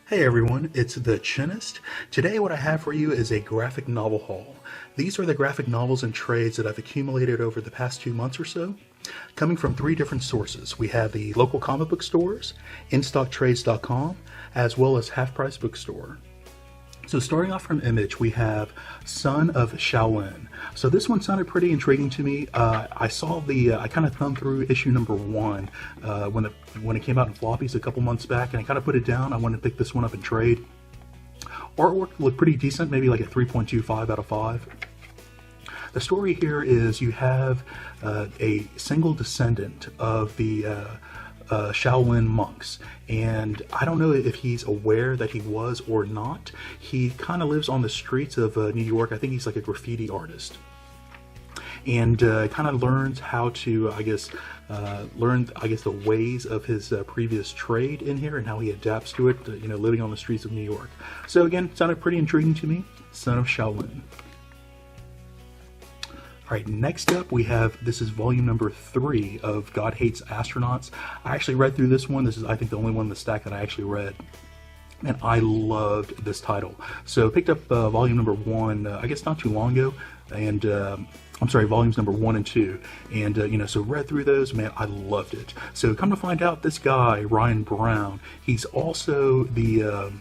Hey everyone, it's The Chinist. Today what I have for you is a graphic novel haul. These are the graphic novels and trades that I've accumulated over the past 2 months or so, coming from three different sources. We have the local comic book stores, InStockTrades.com, as well as Half Price Bookstore. So starting off from Image, we have Son of Shaolin. So this one sounded pretty intriguing to me. I saw I kind of thumbed through issue number 1 when it came out in floppies a couple months back, and I kind of put it down. I wanted to pick this one up and trade. Artwork looked pretty decent, maybe like a 3.25 out of 5. The story here is you have a single descendant of the Shaolin monks, and I don't know if he's aware that he was or not. He kind of lives on the streets of New York. I think he's like a graffiti artist, and kind of learns how to, learn the ways of his previous trade in here and how he adapts to it. Living on the streets of New York. So again, sounded pretty intriguing to me. Son of Shaolin. Alright, next up we have, this is volume number 3 of God Hates Astronauts. I actually read through this one. This is, I think, the only one in the stack that I actually read. And I loved this title. So picked up volume number 1, I guess not too long ago. And, I'm sorry, volumes number 1 and 2. And, so read through those, man, I loved it. So come to find out, this guy, Ryan Brown, he's also the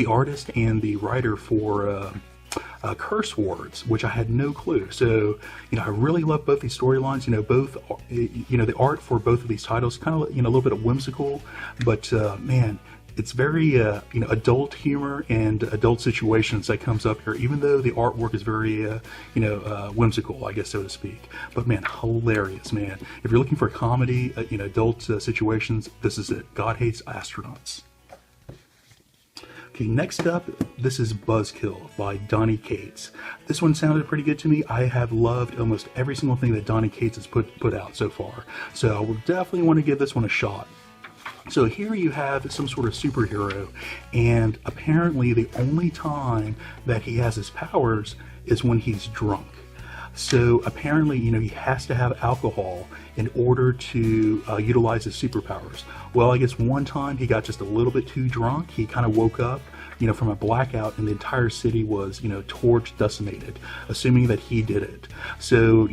artist and the writer for... Curse Words, which I had no clue. So, I really love both these storylines. Both, the art for both of these titles, kind of, a little bit of whimsical, but man, it's very, adult humor and adult situations that comes up here. Even though the artwork is very, whimsical, I guess so to speak. But man, hilarious, man. If you're looking for comedy, adult situations, this is it. God Hates Astronauts. Okay, next up, this is Buzzkill by Donny Cates. This one sounded pretty good to me. I have loved almost every single thing that Donny Cates has put out so far. So I will definitely want to give this one a shot. So here you have some sort of superhero, and apparently the only time that he has his powers is when he's drunk. So apparently, he has to have alcohol in order to utilize his superpowers. Well, I guess one time he got just a little bit too drunk. He kind of woke up, from a blackout, and the entire city was, torched, decimated, assuming that he did it. So,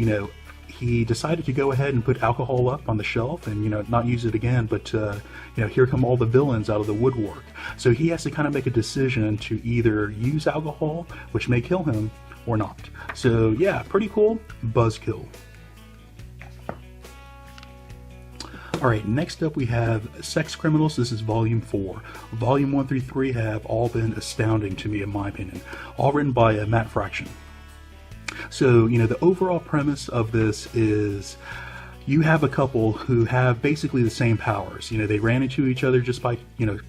he decided to go ahead and put alcohol up on the shelf and, not use it again, but, here come all the villains out of the woodwork. So he has to kind of make a decision to either use alcohol, which may kill him, or not. So yeah, pretty cool. Buzzkill. Alright, next up we have Sex Criminals. This is volume 4. Volume 1 through 3 have all been astounding to me, in my opinion. All written by Matt Fraction. So, the overall premise of this is you have a couple who have basically the same powers. They ran into each other just by,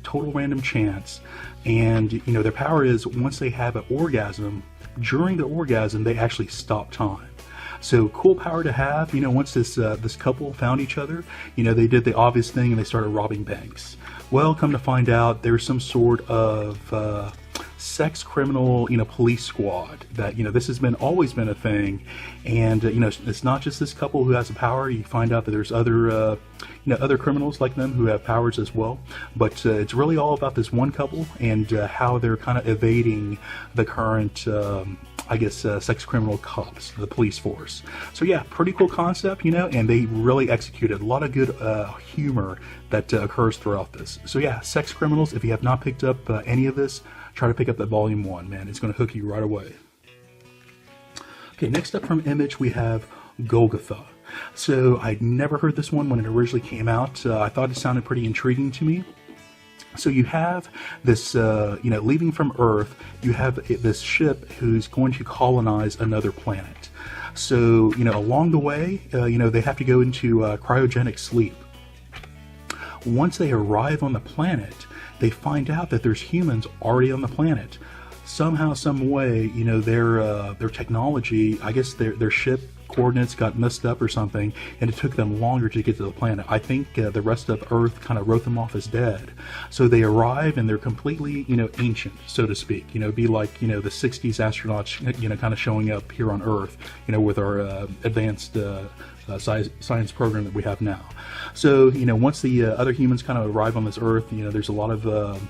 total random chance. And, their power is once they have an orgasm, during the orgasm, they actually stop time. So cool power to have. Once this couple found each other, they did the obvious thing and they started robbing banks. Well, come to find out, there's some sort of sex criminal, police squad that, this has always been a thing. And, it's not just this couple who has the power. You find out that there's other, other criminals like them who have powers as well. But it's really all about this one couple and how they're kind of evading the current, sex criminal cops, the police force. So yeah, pretty cool concept, and they really executed a lot of good humor that occurs throughout this. So yeah, Sex Criminals, if you have not picked up any of this, try to pick up that volume 1, man. It's going to hook you right away. Okay, next up from Image, we have Golgotha. So I'd never heard this one when it originally came out. I thought it sounded pretty intriguing to me. So you have this, leaving from Earth, you have this ship who's going to colonize another planet. So, along the way, they have to go into cryogenic sleep. Once they arrive on the planet, they find out that there's humans already on the planet. Somehow, some way, their technology, I guess their ship coordinates got messed up or something, and it took them longer to get to the planet. I think the rest of Earth kind of wrote them off as dead. So they arrive and they're completely, ancient, so to speak. Be like, the 60s astronauts, kind of showing up here on Earth, with our advanced science program that we have now. So, once the other humans kind of arrive on this Earth, there's a lot of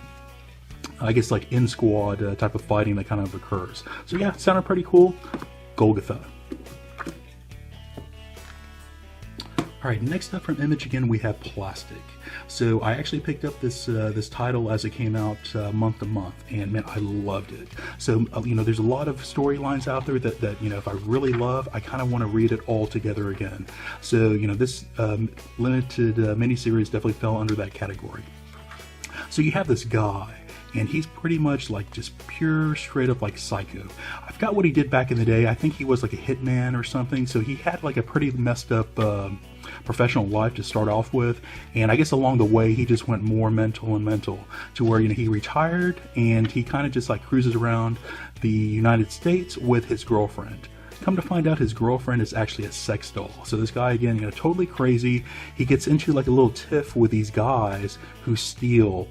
I guess like in squad type of fighting that kind of occurs. So yeah, it sounded pretty cool. Golgotha. Alright, next up from Image again we have Plastic. So I actually picked up this this title as it came out month to month, and man, I loved it. So you know, there's a lot of storylines out there that you know, if I really love, I kind of want to read it all together again. So you know, this limited miniseries definitely fell under that category. So you have this guy, and he's pretty much like just pure straight up like psycho. I forgot what he did back in the day. I think he was like a hitman or something, so he had like a pretty messed up professional life to start off with, and I guess along the way he just went more mental and mental to where, you know, he retired and he kind of just like cruises around the United States with his girlfriend. Come to find out, his girlfriend is actually a sex doll. So this guy, again, you know, totally crazy. He gets into like a little tiff with these guys who steals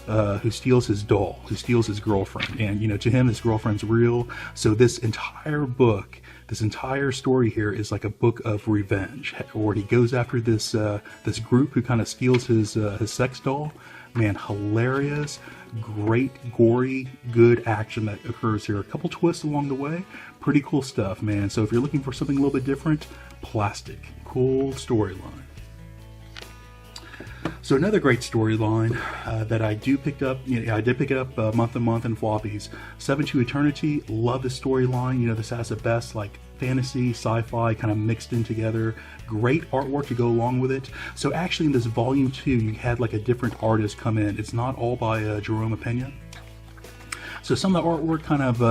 his doll, who steals his girlfriend, and you know, to him his girlfriend's real. So this entire book, this entire story here is like a book of revenge, where he goes after this this group who kind of steals his sex doll. Man, hilarious, great, gory, good action that occurs here. A couple twists along the way, pretty cool stuff, man. So if you're looking for something a little bit different, Plastic, cool storyline. So another great storyline that I did pick it up month to month in floppies. Seven to Eternity. Love the storyline. You know, this has the best like fantasy, sci-fi kind of mixed in together. Great artwork to go along with it. So actually, in this volume 2, you had like a different artist come in. It's not all by Jerome Pena. So some of the artwork kind of,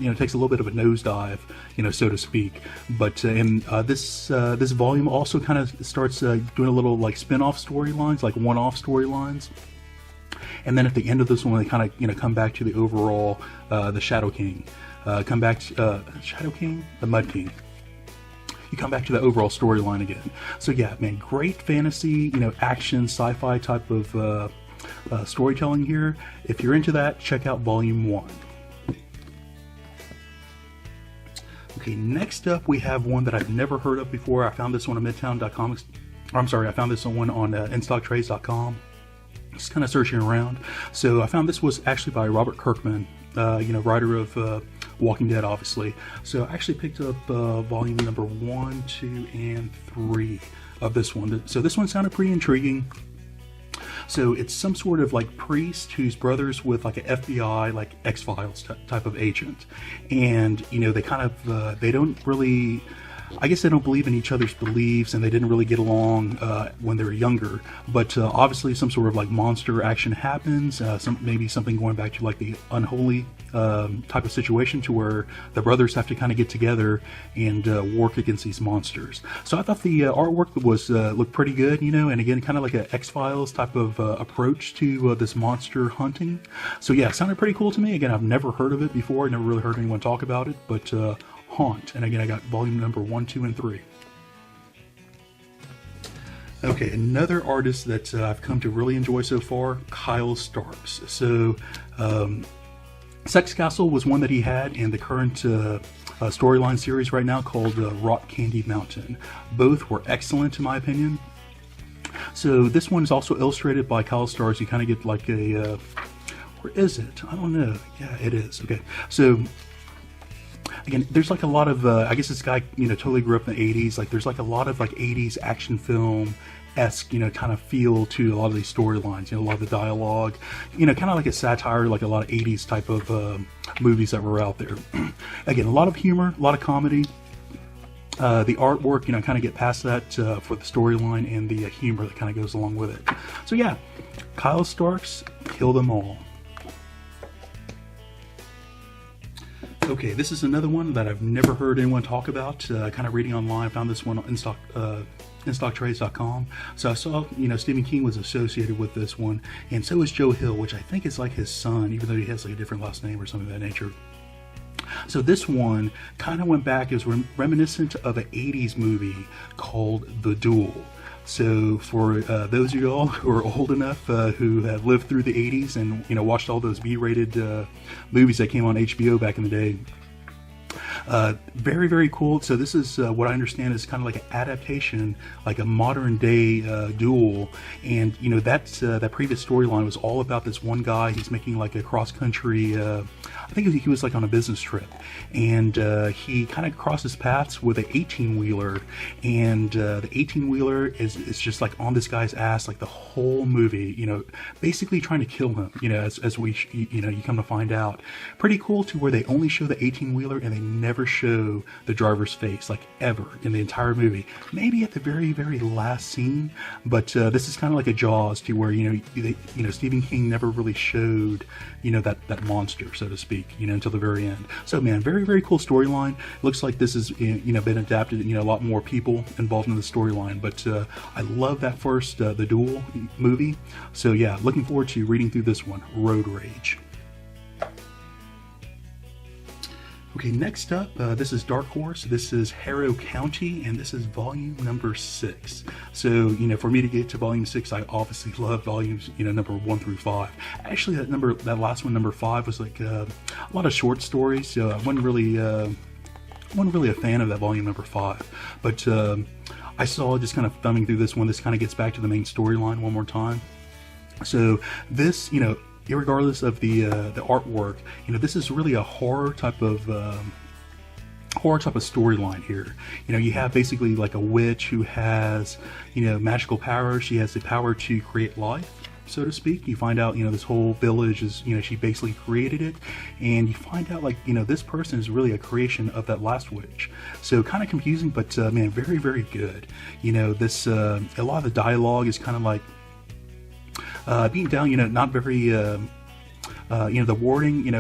you know, takes a little bit of a nosedive, you know, so to speak. But in this volume also kind of starts doing a little like spin-off storylines, like one-off storylines. And then at the end of this one, they kind of, you know, come back to the overall, the Shadow King. Come back to Shadow King, the Mud King. You come back to the overall storyline again. So yeah, man, great fantasy, you know, action, sci-fi type of storytelling here. If you're into that, check out Volume 1. Okay, next up we have one that I've never heard of before. I found this one on Midtown.com. I'm sorry, I found this one on InStockTrades.com. Just kind of searching around. So I found this was actually by Robert Kirkman, you know, writer of Walking Dead, obviously. So I actually picked up volume number 1, 2, and 3 of this one. So this one sounded pretty intriguing. So it's some sort of like priest who's brothers with like an FBI, like X-Files type of agent. And, you know, they kind of, they don't really, I guess they don't believe in each other's beliefs, and they didn't really get along when they were younger. But obviously some sort of like monster action happens, maybe something going back to like the Unholy type of situation, to where the brothers have to kind of get together and work against these monsters. So I thought the artwork was looked pretty good, you know, and again, kind of like an X-Files type of approach to this monster hunting. So yeah, it sounded pretty cool to me. Again, I've never heard of it before. I never really heard anyone talk about it, but Haunt. And again, I got volume number 1, 2, and 3. Okay, another artist that I've come to really enjoy so far, Kyle Starks. So, Sex Castle was one that he had in the current storyline series right now called Rock Candy Mountain. Both were excellent in my opinion. So this one is also illustrated by Kyle Starks. You kind of get like a, where is it? I don't know. Yeah, it is. Okay, so again, there's like a lot of, I guess this guy, you know, totally grew up in the 80s. Like there's like a lot of like 80s action film-esque, you know, kind of feel to a lot of these storylines, you know, a lot of the dialogue, you know, kind of like a satire, like a lot of 80s type of movies that were out there. Again, a lot of humor, a lot of comedy. The artwork, you know, kind of get past that for the storyline and the humor that kind of goes along with it. So yeah, Kyle Starks, kill them all. Okay, this is another one that I've never heard anyone talk about. Kind of reading online, I found this one on InStockTrades.com. So I saw, you know, Stephen King was associated with this one, and so is Joe Hill, which I think is like his son, even though he has like a different last name or something of that nature. So this one kind of went back, it was reminiscent of an 80s movie called The Duel. So for those of you all who are old enough, who have lived through the 80s and, you know, watched all those B-rated movies that came on HBO back in the day. Very, very cool. So this is what I understand is kind of like an adaptation, like a modern day Duel. And you know that previous storyline was all about this one guy. He's making like a cross country. I think he was like on a business trip, and he kind of crosses paths with an 18-wheeler, and the 18-wheeler is just like on this guy's ass like the whole movie. You know, basically trying to kill him. You know, as we you come to find out. Pretty cool to where they only show the 18-wheeler and they never show the driver's face, like ever in the entire movie. Maybe at the very, very last scene, but this is kind of like a Jaws to where Stephen King never really showed that monster, so to speak, until the very end. So man, very, very cool storyline. Looks like this has been adapted. A lot more people involved in the storyline, but I love that first the Duel movie. So yeah, looking forward to reading through this one, Road Rage. Okay, next up, this is Dark Horse. This is Harrow County, and this is volume number 6. So, for me to get to volume 6, I obviously love volumes, number 1 through 5. Actually, that last one, number 5, was like a lot of short stories. So I wasn't really a fan of that volume number 5. But I saw, just kind of thumbing through this one, this kind of gets back to the main storyline one more time. So this, irregardless of the artwork, this is really a horror type of storyline here. You have basically like a witch who has magical powers. She has the power to create life, so to speak. You find out this whole village is she basically created it, and you find out like this person is really a creation of that last witch. So kind of confusing, but man, very, very good. This a lot of the dialogue is kind of like being down, not very, the wording,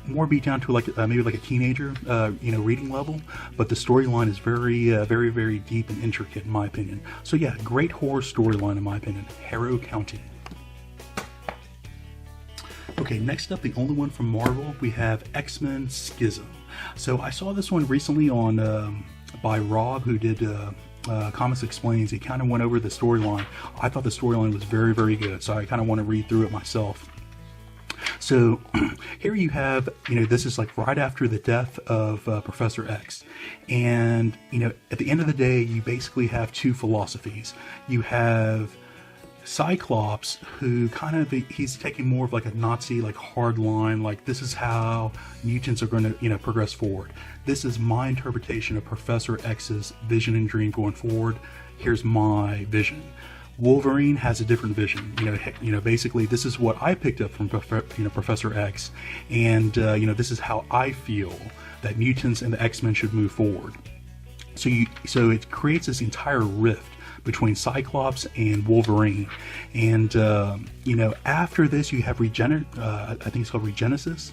more beat down to like maybe like a teenager, reading level. But the storyline is very, very, very deep and intricate, in my opinion. So yeah, great horror storyline, in my opinion. Harrow County. Okay, next up, the only one from Marvel, we have X-Men Schism. So I saw this one recently on by Rob, who did. Comics Explains. He kind of went over the storyline. I thought the storyline was very, very good, so I kind of want to read through it myself. So here you have, this is like right after the death of Professor X, and at the end of the day, you basically have two philosophies. You have Cyclops, who he's taking more of like a Nazi, like hard line, like this is how mutants are going to progress forward. This is my interpretation of Professor X's vision and dream going forward. Here's my vision. Wolverine has a different vision. Basically this is what I picked up from Professor X, and this is how I feel that mutants and the X-Men should move forward. So it creates this entire rift between Cyclops and Wolverine, and after this you have I think it's called Regenesis.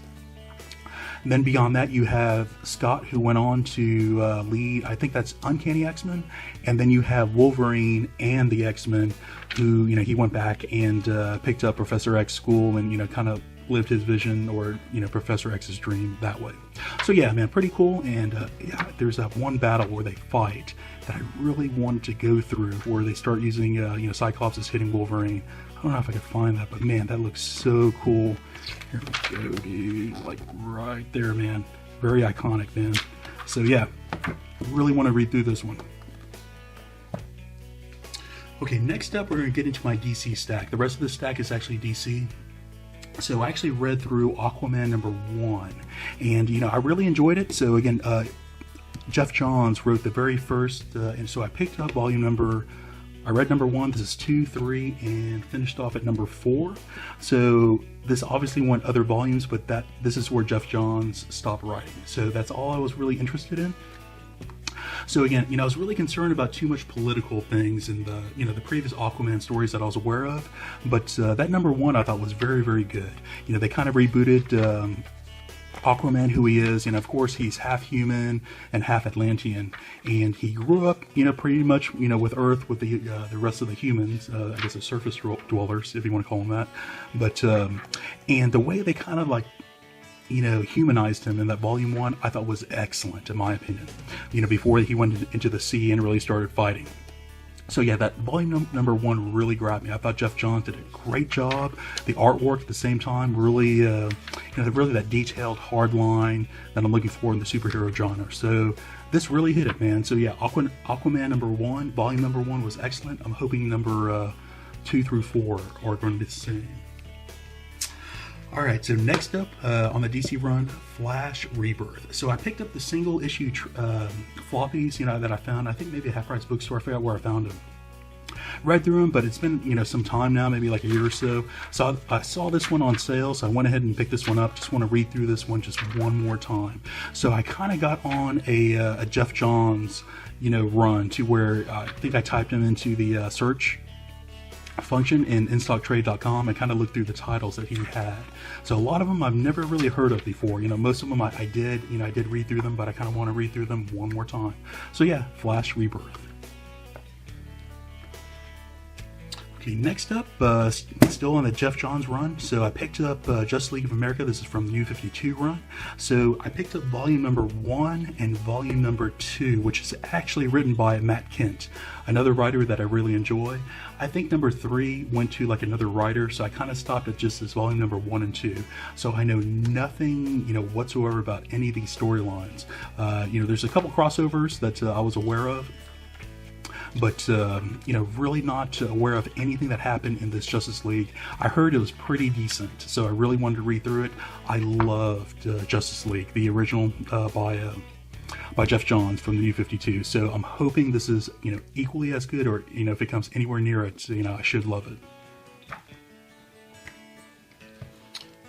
And then beyond that you have Scott, who went on to lead, I think that's Uncanny X-Men, and then you have Wolverine and the X-Men, who he went back and picked up Professor X school and kind of lived his vision, or Professor X's dream that way. So yeah, man, pretty cool. And yeah, there's that one battle where they fight that I really wanted to go through, where they start using Cyclops is hitting Wolverine. I don't know if I can find that, but man, that looks so cool. Here we go, dude, like right there, man. Very iconic, man. So yeah, really want to read through this one. Okay, next up we're going to get into my DC stack. The rest of the stack is actually DC. So I actually read through Aquaman number 1, and I really enjoyed it. So again, Jeff Johns wrote the very first, and so I picked up I read number 1, this is 2, 3, and finished off at number 4. So this obviously went other volumes, but this is where Jeff Johns stopped writing. So that's all I was really interested in. So again, I was really concerned about too much political things in the previous Aquaman stories that I was aware of, but that number 1 I thought was very, very good. They kind of rebooted Aquaman, who he is, and of course he's half human and half Atlantean, and he grew up, pretty much, with Earth, with the rest of the humans, I guess the surface dwellers, if you want to call them that. But and the way they kind of like, humanized him in that volume 1, I thought was excellent, in my opinion. Before he went into the sea and really started fighting. So yeah, that volume number 1 really grabbed me. I thought Geoff Johns did a great job. The artwork at the same time really, really that detailed hard line that I'm looking for in the superhero genre. So this really hit it, man. So yeah, Aquaman number 1, volume number 1 was excellent. I'm hoping number 2 through 4 are going to be the same. Alright, so next up on the DC run, Flash Rebirth. So I picked up the single issue floppies, that I found, I think maybe a Half Price bookstore, I forgot where I found them. Read through them, but it's been, some time now, maybe like a year or so. So I saw this one on sale, so I went ahead and picked this one up. Just want to read through this one just one more time. So I kind of got on a Geoff Johns, run to where I think I typed him into the search function in InStockTrade.com and kind of looked through the titles that he had. So a lot of them I've never really heard of before. Most of them I did, I did read through them, but I kind of want to read through them one more time. So yeah, Flash Rebirth. Okay, next up, still on the Geoff Johns run, so I picked up Justice League of America. This is from the New 52 run. So I picked up volume number 1 and volume number 2, which is actually written by Matt Kindt, another writer that I really enjoy. I think number 3 went to like another writer, so I kind of stopped at just this volume number 1 and 2. So I know nothing, whatsoever about any of these storylines. There's a couple crossovers that I was aware of, but really not aware of anything that happened in this Justice League. I heard it was pretty decent, so I really wanted to read through it. I loved Justice League, the original by Geoff Johns from the New 52. So I'm hoping this is equally as good, or if it comes anywhere near it, I should love it.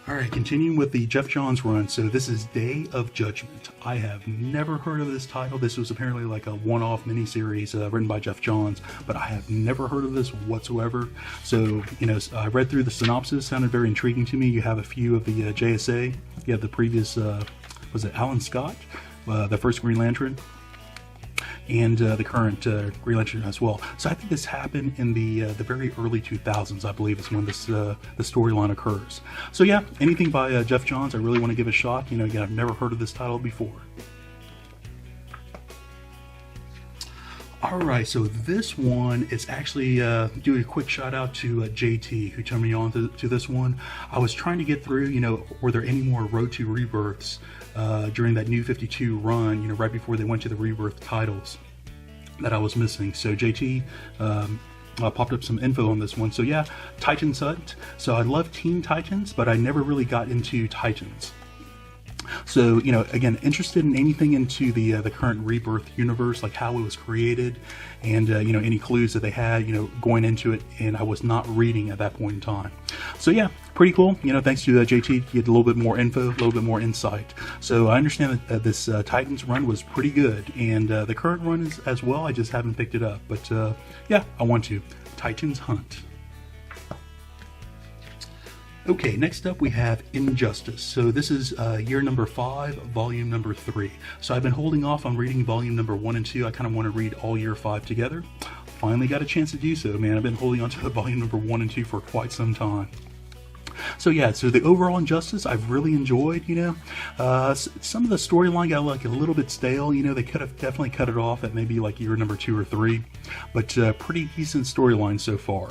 Alright, continuing with the Geoff Johns run, so this is Day of Judgment. I have never heard of this title. This was apparently like a one-off miniseries written by Geoff Johns, but I have never heard of this whatsoever. So, I read through the synopsis, sounded very intriguing to me. You have a few of the JSA. You have the previous, was it Alan Scott? The first Green Lantern. And the current Green Lantern as well. So I think this happened in the very early 2000s, I believe, is when this the storyline occurs. So yeah, anything by Geoff Johns, I really want to give a shot. Again, I've never heard of this title before. Alright, so this one is actually doing a quick shout out to JT, who turned me on to this one. I was trying to get through, were there any more Road to Rebirths during that New 52 run, right before they went to the Rebirth titles that I was missing. So JT popped up some info on this one. So yeah, Titans Hunt. So I love Teen Titans, but I never really got into Titans. So, again, interested in anything into the current Rebirth universe, like how it was created, and, any clues that they had, going into it, and I was not reading at that point in time. So, yeah, pretty cool. Thanks to JT, you get a little bit more info, a little bit more insight. So, I understand that this Titans run was pretty good, and the current run is as well. I just haven't picked it up, but, yeah, I want to. Titans Hunt. Okay, next up we have Injustice. So this is year number 5, volume number 3. So I've been holding off on reading volume number 1 and 2. I kind of want to read all year 5 together. Finally got a chance to do so, man. I've been holding on to volume number 1 and 2 for quite some time. So yeah, so the overall Injustice I've really enjoyed. Some of the storyline got like a little bit stale. They could have definitely cut it off at maybe like year number 2 or 3, but pretty decent storyline so far.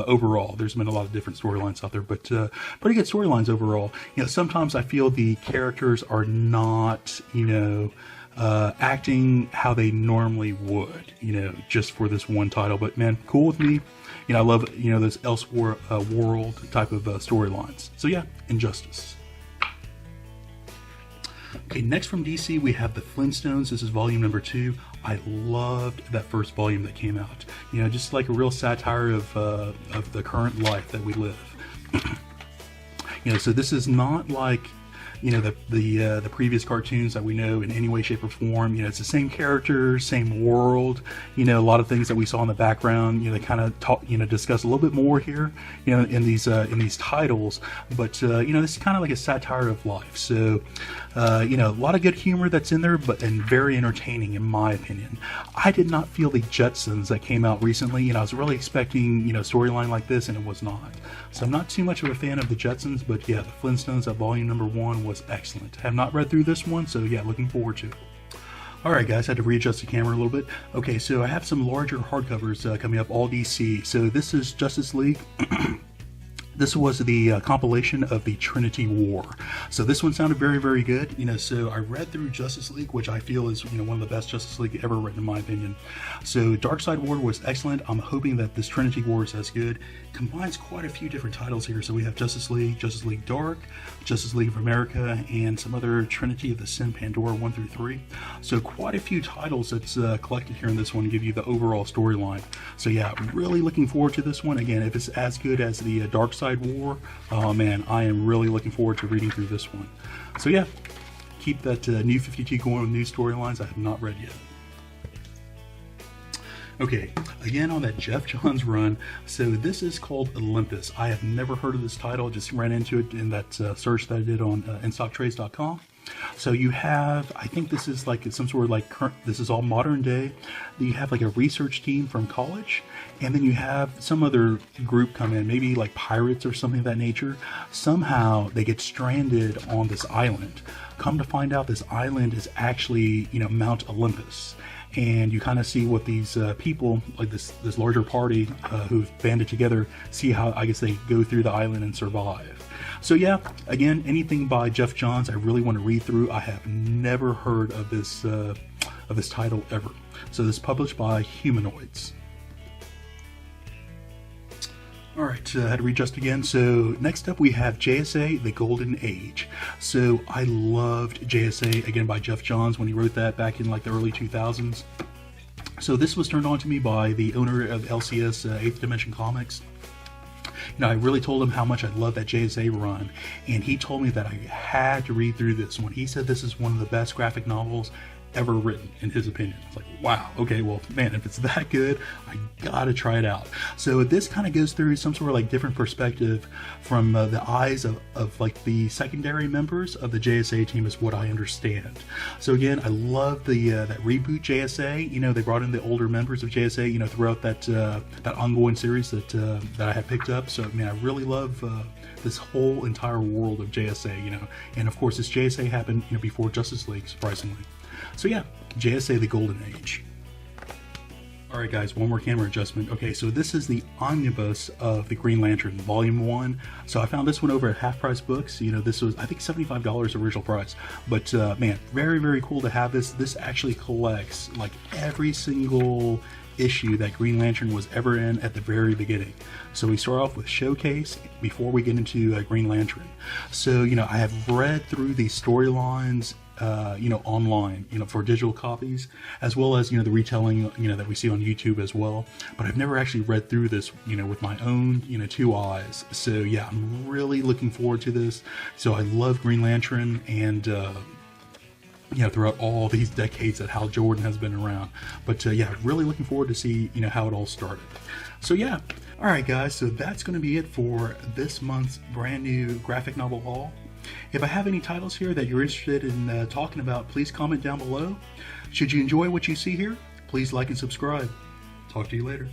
Overall, there's been a lot of different storylines out there, but pretty good storylines overall. Sometimes I feel the characters are not, acting how they normally would, just for this one title. But man, cool with me. I love, those Elseworld world type of storylines. So yeah, Injustice. Okay, next from DC we have the Flintstones. This is volume number 2. I loved that first volume that came out. Just like a real satire of the current life that we live. So this is not like the previous cartoons that we know in any way, shape, or form. It's the same characters, same world. A lot of things that we saw in the background. They kind of talk, discuss a little bit more here, in these titles. But this is kind of like a satire of life. So, a lot of good humor that's in there, and very entertaining in my opinion. I did not feel the Jetsons that came out recently. I was really expecting, a storyline like this, and it was not. So I'm not too much of a fan of the Jetsons, but yeah, the Flintstones at volume number 1 was excellent. Have not read through this one, so yeah, looking forward to it. Alright guys, I had to readjust the camera a little bit. Okay, so I have some larger hardcovers coming up, all DC. So this is Justice League. This was the compilation of the Trinity War. So this one sounded very, very good. So I read through Justice League, which I feel is one of the best Justice League ever written in my opinion. So Darkseid War was excellent. I'm hoping that this Trinity War is as good. Combines quite a few different titles here. So we have Justice League Dark, Justice League of America, and some other Trinity of the Sin Pandora 1 through 3. So quite a few titles that's collected here in this one to give you the overall storyline. So yeah, really looking forward to this one. Again, if it's as good as the Darkseid War, oh man, I am really looking forward to reading through this one. So yeah, keep that New 52 going with new storylines I have not read yet. Okay, again on that Geoff Johns run. So this is called Olympus. I have never heard of this title, just ran into it in that search that I did on InStockTrades.com. So you have, I think this is like some sort of like current, this is all modern day. You have like a research team from college, and then you have some other group come in, maybe like pirates or something of that nature. Somehow they get stranded on this island. Come to find out, this island is actually, Mount Olympus. And you kind of see what these people, like this larger party who've banded together, see how, I guess, they go through the island and survive. So yeah, again, anything by Geoff Johns I really want to read through. I have never heard of this title ever. So this is published by Humanoids. Alright, I had to readjust again. So next up we have JSA, The Golden Age. So I loved JSA, again by Geoff Johns when he wrote that back in like the early 2000s. So this was turned on to me by the owner of LCS 8th Dimension Comics. I really told him how much I love that JSA run, and he told me that I had to read through this one. He said this is one of the best graphic novels ever written, in his opinion. It's like, wow, okay, well, man, if it's that good, I gotta try it out. So this kind of goes through some sort of like different perspective from the eyes of like the secondary members of the JSA team, is what I understand. So again, I love the that reboot JSA. They brought in the older members of JSA, throughout that ongoing series that I have picked up. So man, I really love this whole entire world of JSA. And of course, this JSA happened before Justice League, surprisingly. So yeah, JSA The Golden Age. Alright guys, one more camera adjustment. Okay, so this is the omnibus of the Green Lantern, Volume 1. So I found this one over at Half Price Books. This was, I think, $75 original price. But man, very, very cool to have this. This actually collects like every single issue that Green Lantern was ever in at the very beginning. So we start off with Showcase before we get into Green Lantern. So, I have read through these storylines online, for digital copies, as well as, the retelling, that we see on YouTube as well. But I've never actually read through this, with my own, 2 eyes. So yeah, I'm really looking forward to this. So I love Green Lantern, and, throughout all these decades that Hal Jordan has been around. But yeah, really looking forward to see, how it all started. So yeah, all right guys, so that's going to be it for this month's brand new graphic novel haul. If I have any titles here that you're interested in talking about, please comment down below. Should you enjoy what you see here, please like and subscribe. Talk to you later.